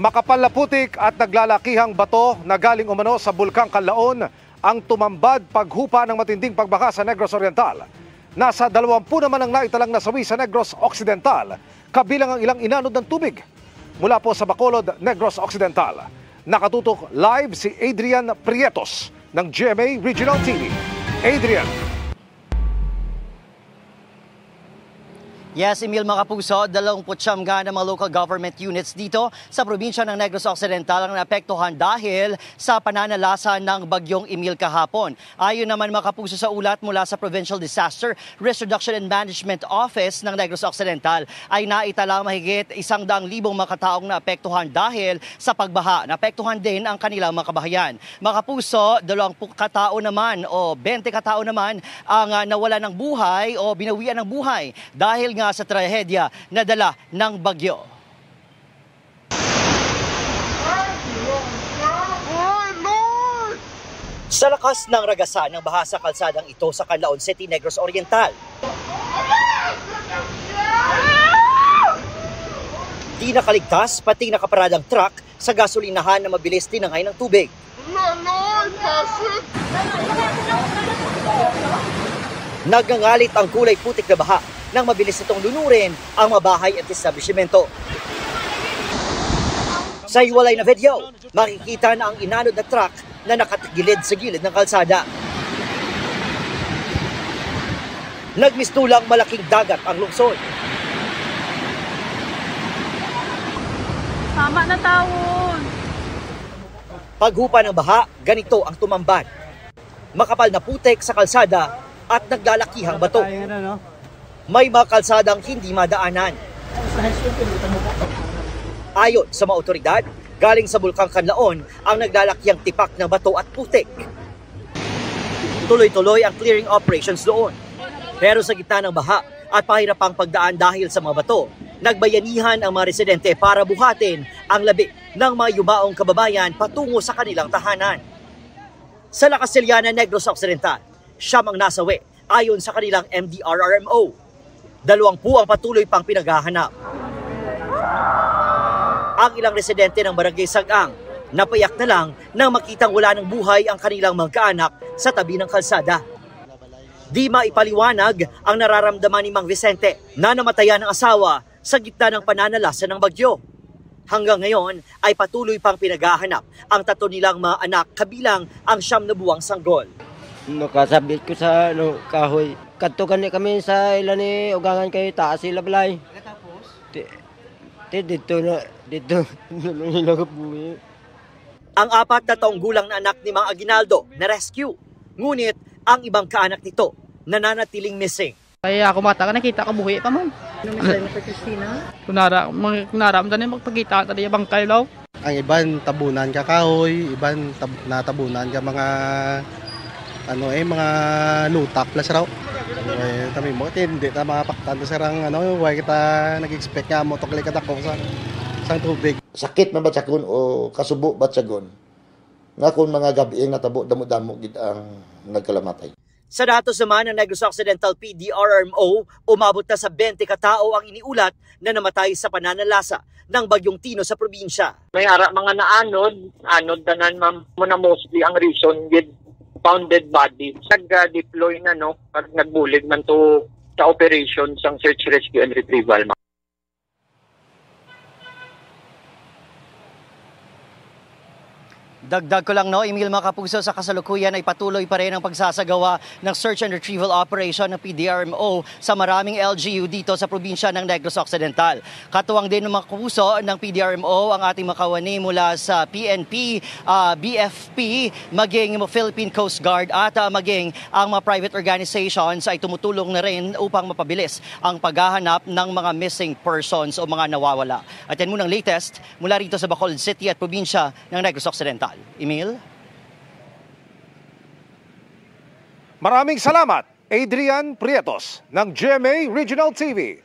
Makapal na putik at naglalakihang bato na galing umano sa Bulkang Kanlaon ang tumambad paghupa ng matinding pagbaha sa Negros Oriental. Nasa 20 naman ang naitalang nasawi sa Negros Occidental, kabilang ang ilang inanod ng tubig. Mula po sa Bacolod, Negros Occidental, nakatutok live si Adrian Prietos ng GMA Regional TV. Adrian. Yes, Emil, mga kapuso, 29 ng mga local government units dito sa probinsya ng Negros Occidental ang naapektuhan dahil sa pananalasa ng bagyong Emil kahapon. Ayon naman mga kapuso sa ulat mula sa Provincial Disaster Risk Reduction and Management Office ng Negros Occidental ay naitala mahigit 100,000 mga kataong naapektuhan dahil sa pagbaha. Naapektuhan din ang kanilang mga kabahayan. Mga kapuso, 20 katao naman o 20 katao naman ang nawala ng buhay o binawian ng buhay dahil nga sa trahedya na dala ng bagyo. Sa lakas ng ragasan ng baha sa kalsadang ito sa Canlaon City, Negros Oriental, di nakaligtas pati nakaparadang truck sa gasolinahan na mabilis tinangay ng tubig. Nagngangalit ang kulay putik na baha nang mabilis itong lunurin ang mabahay at establishmento. Sa hiwalay na video, makikita na ang inanod na truck na nakatagilid sa gilid ng kalsada. Nagmistulang malaking dagat ang lungsod. Tama na taon. Paghupa ng baha, ganito ang tumambad. Makapal na putik sa kalsada at naglalakihang bato. May mga kalsadang hindi madaanan. Ayon sa mga otoridad, galing sa Bulkang Kanlaon ang naglalakihang tipak ng bato at putik. Tuloy-tuloy ang clearing operations doon. Pero sa gitna ng baha at pahirapang pagdaan dahil sa mga bato, nagbayanihan ang mga residente para buhatin ang labi ng mga yumaong kababayan patungo sa kanilang tahanan. Sa La Castellana, Negros Occidental, siyam ang nasawi ayon sa kanilang MDRRMO. 20 ang patuloy pang pinaghahanap. Ang ilang residente ng Barangay Sagang napayak na lang nang makitang wala ng buhay ang kanilang mga kaanak sa tabi ng kalsada. Di maipaliwanag ang nararamdaman ni Mang Vicente na namatayan ng asawa sa gitna ng pananalasa ng bagyo. Hanggang ngayon ay patuloy pang pinaghahanap ang 3 nilang mga anak kabilang ang 9 na buwang sanggol. Nakasabit ko sa kahoy. Katukan ni kami sa ilan ni ugangan kay taas sila balay. Tapos? Dito nilagap buhay. Ang 4 na taong gulang na anak ni Mang Aguinaldo na rescue. Ngunit ang ibang kaanak nito nananatiling missing. Kaya ako mata ka nakita ko buhi pa man. Ano may sa Christina? Kunaramdan na magpagkita ta diya bangkay law. Ang iban tabunan ka kahoy, iban natabunan ka mga mga lutak plus raw. Tami mo hindi ta mapaktan sa sarang way kita nag-expect nga mo tukli ka dako sa tubig. Sakit man ba sagon o kasubo ba sagon? Nga kung mga gabi natabo damo-damo gid ang nagkalamatay. Sa datos naman ng Negros Occidental PDRRMO, umabot na sa 20 katao ang iniulat na namatay sa pananalasa ng bagyong Tino sa probinsya. May mga anod tanan mo na mostly ang reason with found dead body. Nag-deploy na pag nagbulig man to sa operations ng search, rescue and retrieval. Dagdag ko lang Emil, mga kapuso, sa kasalukuyan ay patuloy pa rin ang pagsasagawa ng search and retrieval operation ng PDRMO sa maraming LGU dito sa probinsya ng Negros Occidental. Katuwang din ng mga kapuso ng PDRMO ang ating makawani mula sa PNP, BFP, maging Philippine Coast Guard at maging ang mga private organizations ay tumutulong na rin upang mapabilis ang paghahanap ng mga missing persons o mga nawawala. At yan munang latest mula rito sa Bacolod City at probinsya ng Negros Occidental. Emil? Maraming salamat, Adrian Prietos ng GMA Regional TV.